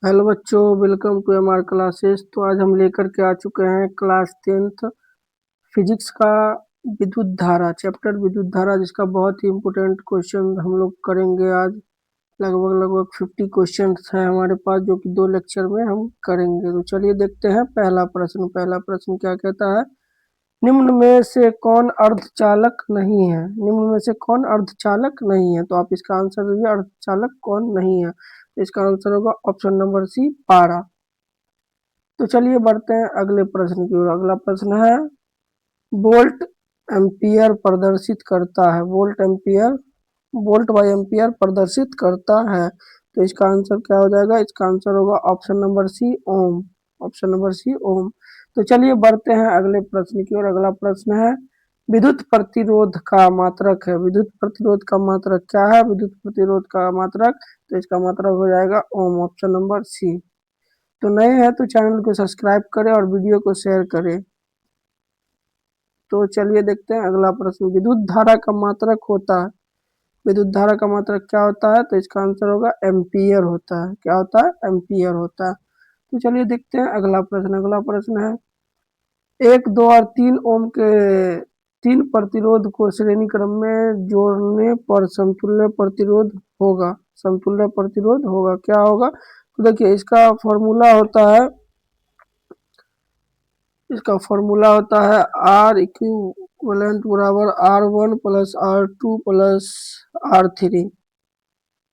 Hello बच्चों, welcome to MR classes. तो आज हम लेकर के आ चुके हैं क्लास 10th फिजिक्स का विद्युत धारा चैप्टर विद्युत धारा, जिसका बहुत ही इम्पोर्टेंट क्वेश्चन हम लोग करेंगे आज। लगभग 50 क्वेश्चन है हमारे पास, जो कि 2 लेक्चर में हम करेंगे। तो चलिए देखते हैं पहला प्रश्न क्या कहता है। निम्न में से कौन अर्धचालक नहीं है? निम्न में से कौन अर्धचालक नहीं है? तो आप इसका आंसर दीजिए, अर्धचालक कौन नहीं है। इसका आंसर होगा ऑप्शन नंबर सी, पारा। तो चलिए बढ़ते हैं अगले प्रश्न की ओर। अगला प्रश्न है, वोल्ट एम्पियर प्रदर्शित करता है। वोल्ट बाई एम्पियर प्रदर्शित करता है। तो इसका आंसर क्या हो जाएगा? इसका आंसर होगा ऑप्शन नंबर सी, ओम। ऑप्शन नंबर सी, ओम। तो चलिए बढ़ते हैं अगले प्रश्न की ओर। अगला प्रश्न है, विद्युत प्रतिरोध का मात्रक है। विद्युत प्रतिरोध का मात्रक क्या है? विद्युत प्रतिरोध का मात्रक, तो इसका मात्रक हो जाएगा ओम। ऑप्शन नंबर सी। तो नए हैं तो चैनल को सब्सक्राइब करें और वीडियो को शेयर करें। तो चलिए देखते हैं अगला प्रश्न। विद्युत धारा का मात्रक होता है। विद्युत धारा का मात्रक क्या होता है? तो इसका आंसर होगा एम्पियर होता है। क्या होता है? एम्पियर होता है। तो चलिए देखते हैं अगला प्रश्न। अगला प्रश्न है, 1, 2 और 3 ओम के 3 प्रतिरोध को श्रेणी क्रम में जोड़ने पर समतुल्य प्रतिरोध होगा। समतुल्य प्रतिरोध होगा, क्या होगा? तो देखिए इसका फॉर्मूला होता है आर इक्विवेलेंट बराबर R1 plus R2 plus R3।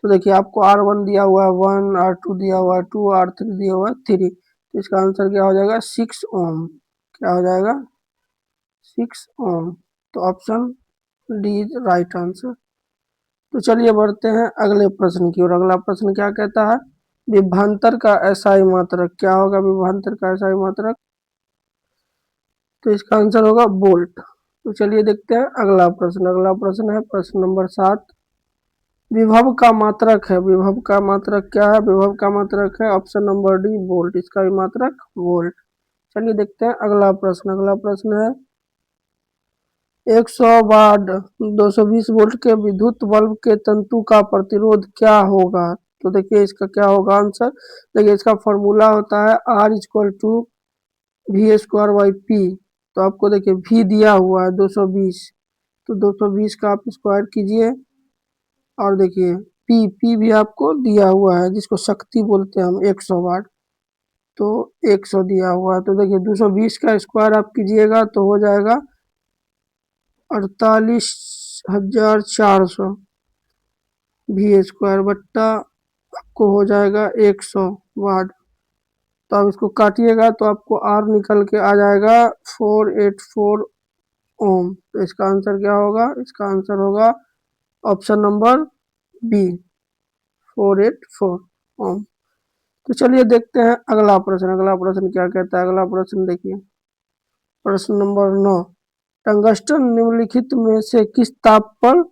तो देखिए आपको R1 दिया हुआ है 1, R2 दिया हुआ है 2, R3 दिया हुआ है 3। तो इसका आंसर क्या हो जाएगा? 6 ओम। क्या हो जाएगा? 6 ओम। तो option D is right answer. तो चलिए बढ़ते हैं अगले प्रश्न की ओर। अगला प्रश्न क्या कहता है, विभवांतर का एसआई मात्रक क्या होगा? विभवांतर का एसआई मात्रक, तो इसका आंसर होगा वोल्ट। तो चलिए देखते हैं अगला प्रश्न। अगला प्रश्न है प्रश्न नंबर 7, विभव का मात्रक है। विभव का मात्रक क्या है? विभव का मात्रक है ऑप्शन नंबर डी, वोल्ट। इसका भी मात्रक वोल्ट। चलिए देखते हैं अगला प्रश्न। अगला प्रश्न है, 100 वाट 220 वोल्ट के विद्युत बल्ब के तंतु का प्रतिरोध क्या होगा? तो देखिए इसका क्या होगा आंसर। देखिए इसका फॉर्मूला होता है R equal to V square by P. तो आपको देखिए वी दिया हुआ है 220, तो 220 का आप स्क्वायर कीजिए और देखिए पी भी आपको दिया हुआ है, जिसको शक्ति बोलते हैं हम, 100 वाट। तो 100 दिया हुआ है, तो देखिए 220 का स्क्वायर आप कीजिएगा तो हो जाएगा 48,400 वी स्क्वायर बट्टा आपको हो जाएगा 100 वाट। तो आप इसको काटिएगा तो आपको आर निकल के आ जाएगा 484 ओम। तो इसका आंसर क्या होगा? इसका आंसर होगा ऑप्शन नंबर बी, 484 ओम। तो चलिए देखते हैं अगला प्रश्न। अगला प्रश्न क्या कहता है? अगला प्रश्न देखिए, प्रश्न नंबर 9, टंगस्टन निम्नलिखित में से किस ताप पर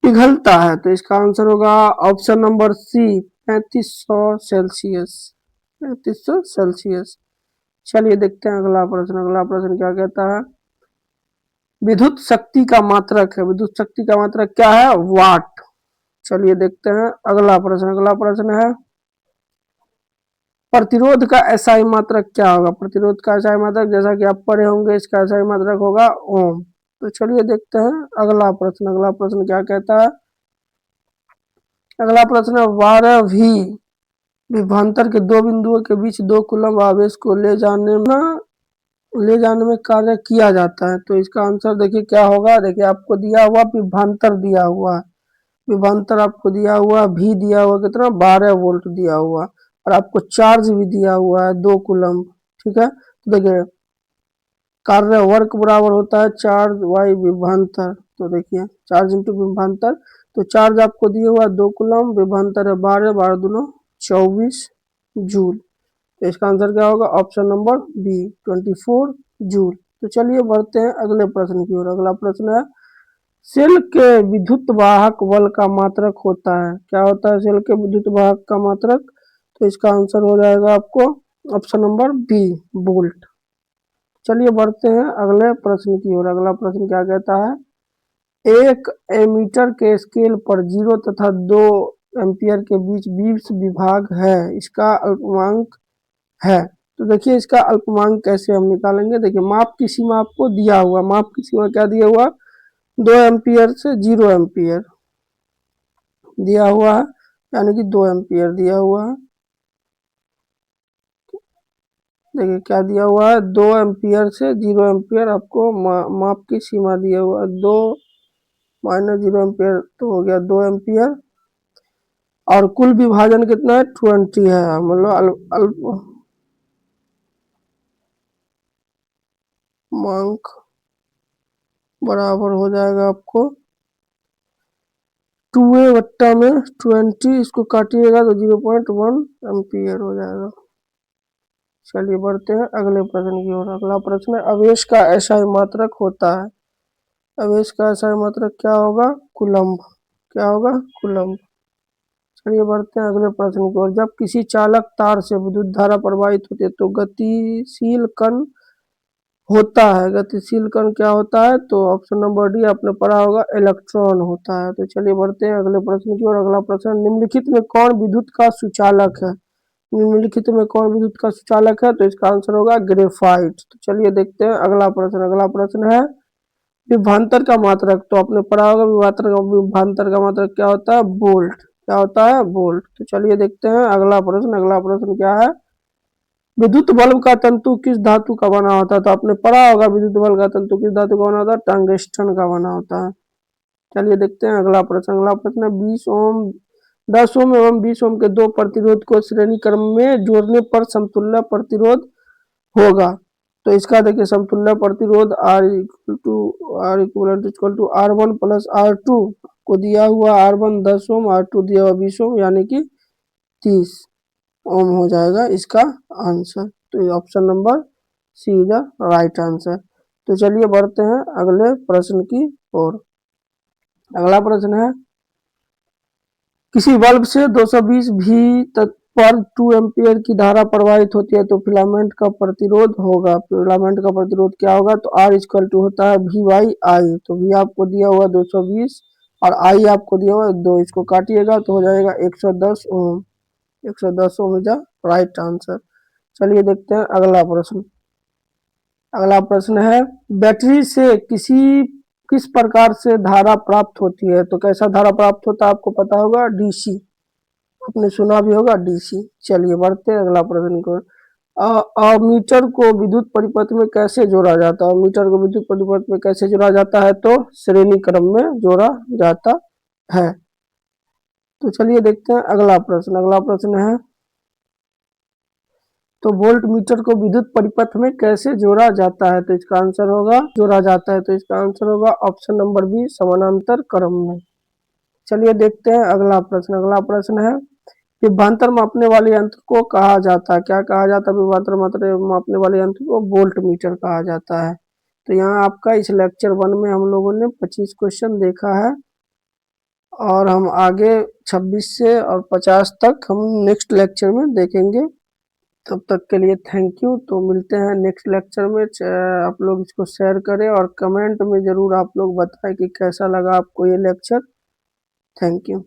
पिघलता है? तो इसका आंसर होगा option number C, 3500 Celsius. 3500 Celsius. चलिए देखते हैं अगला प्रश्न। अगला प्रश्न क्या कहता है, विद्युत शक्ति का मात्रक है। विद्युत शक्ति का मात्रक क्या है? वाट। चलिए देखते हैं अगला प्रश्न। अगला प्रश्न है, प्रतिरोध का एसआई मात्रक क्या होगा? प्रतिरोध का एसआई मात्रक, जैसा कि आप पढ़े होंगे, इसका एसआई मात्रक होगा ओम। तो चलिए देखते हैं अगला प्रश्न। अगला प्रश्न क्या कहता है? अगला प्रश्न है, 12 भी विभवांतर के 2 बिंदुओं के बीच 2 कूलम्ब आवेश को ले जाने में कार्य किया जाता है। तो इसका आंसर देखिए क्या होगा। देखिए आपको दिया हुआ विभवांतर दिया हुआ है, विभवांतर आपको दिया हुआ, भी दिया हुआ कितना, 12 वोल्ट दिया हुआ, और आपको चार्ज भी दिया हुआ है 2 कूलम्ब। ठीक है, तो देखिए कार्य वर्क बराबर होता है चार्ज वाई विभवांतर। तो देखिए चार्ज इंटू विभवांतर, तो चार्ज आपको दिया हुआ 2 कूलम्ब, विभवांतर है 12, 12 दूनो 24 जूल। तो इसका आंसर क्या होगा? Option number B, 24 joule. तो चलिए बढ़ते हैं अगले प्रश्न की ओर। अगला प्रश्न है, सेल के विद्युत वाहक बल का मात्रक होता है। क्या होता है सेल के विद्युत वाहक का मात्रक? तो इसका आंसर हो जाएगा आपको ऑप्शन नंबर बी, वोल्ट। चलिए बढ़ते हैं अगले प्रश्न की ओर। अगला प्रश्न क्या कहता है, एक एमीटर के स्केल पर 0 तथा 2 एम्पियर के बीच 20 विभाग है, इसका अल्पमांक है। तो देखिए इसका अल्पमांक कैसे हम निकालेंगे। देखिए माप की सीमा आपको दिया हुआ, माप की सीमा क्या दिया हुआ, 2 एम्पियर से 0 एम्पियर दिया हुआ है, यानी कि 2 एम्पियर दिया हुआ है। देखिए क्या दिया हुआ है, 2 एम्पियर से 0 एम्पियर आपको माप की सीमा दिया हुआ है। 2 माइनस 0 एम्पियर तो हो गया 2 एम्पियर, और कुल विभाजन कितना है, 20 है, मतलब अल्पमांक बराबर हो जाएगा आपको 2a वट्टा में 20, इसको काटिएगा तो 0.1 एम्पियर हो जाएगा। चलिए बढ़ते हैं अगले प्रश्न की ओर। अगला प्रश्न है, आवेश का ऐसा मात्रक होता है। आवेश का ऐसा मात्रक क्या होगा, कूलम्ब। क्या होगा, कूलम्ब। चलिए बढ़ते हैं अगले प्रश्न की ओर। जब किसी चालक तार से विद्युत धारा प्रवाहित होती है तो गतिशील कण होता है। गतिशील कण क्या होता है, तो ऑप्शन नंबर डी आपने पढ़ा होगा, इलेक्ट्रॉन होता है। तो चलिए बढ़ते हैं अगले प्रश्न की ओर। अगला प्रश्न, निम्नलिखित में कौन विद्युत का सुचालक है। निम्नलिखित में कौन विद्युत का सुचालक है, तो इसका आंसर होगा ग्रेफाइट। तो चलिए देखते हैं अगला प्रश्न। अगला प्रश्न है विभवांतर का मात्रक। तो आपने पढ़ा होगा विभवांतर का मात्रक क्या होता है, वोल्ट। क्या होता है, वोल्ट। तो चलिए देखते हैं अगला प्रश्न। अगला प्रश्न क्या है, विद्युत बल्ब का तंतु किस धातु का बना होता है। तो आपने पढ़ा होगा विद्युत बल्ब का तंतु किस धातु का बना होता है, टंगस्टन का बना होता है। चलिए देखते हैं अगला प्रश्न। अगला प्रश्न है 20 ओम 10 ओम एवं 20 ओम के दो प्रतिरोध को श्रेणी क्रम में जोड़ने पर समतुल्य प्रतिरोध होगा। तो इसका देखिए समतुल्य प्रतिरोध R + R2 को दिया हुआ R1 10 ओम, R2 दिया हुआ 20 ओम, यानी कि 30 ओम हो जाएगा इसका आंसर। तो option number C is the right answer. तो चलिए बढ़ते हैं अगले प्रश्न की ओर। अगला प्रश्न है, किसी बल्ब से 220 भी तक पर 2 एम्पियर की धारा प्रवाहित होती है तो फिलामेंट का प्रतिरोध होगा। फिलामेंट का प्रतिरोध क्या होगा, तो R इक्वल टू होता है V बाई आई। तो V आपको दिया हुआ 220 और I आपको दिया हुआ 2, इसको काटिएगा तो हो जाएगा 110 ओम। 110 ओम इज द राइट आंसर। चलिए देखते हैं अगला प्रश्न। अगला प्रश्न है, बैटरी से किस प्रकार से धारा प्राप्त होती है। तो कैसा धारा प्राप्त होता है आपको पता होगा, डीसी। आपने सुना भी होगा डीसी। चलिए बढ़ते हैं अगला प्रश्न को। मीटर को विद्युत परिपथ में कैसे जोड़ा जाता है। मीटर को विद्युत परिपथ में कैसे जोड़ा जाता है, तो श्रेणी क्रम में जोड़ा जाता है। तो चलिए देखते हैं अगला प्रश्न। अगला प्रश्न है, तो वोल्ट मीटर को विद्युत परिपथ में कैसे जोड़ा जाता है। तो इसका आंसर होगा, जोड़ा जाता है तो इसका आंसर होगा ऑप्शन नंबर बी, समानांतर क्रम में। चलिए देखते हैं अगला प्रश्न। अगला प्रश्न है, विभवांतर मापने वाले यंत्र को कहा जाता है। क्या कहा जाता है, विभवांतर मापने वाले यंत्र को वोल्ट मीटर कहा जाता है। तो यहाँ आपका इस लेक्चर 1 में हम लोगों ने 25 क्वेश्चन देखा है, और हम आगे 26 से और 50 तक हम नेक्स्ट लेक्चर में देखेंगे। तब तक के लिए थैंक यू। तो मिलते हैं नेक्स्ट लेक्चर में। आप लोग इसको शेयर करें और कमेंट में ज़रूर आप लोग बताएं कि कैसा लगा आपको ये लेक्चर। Thank you.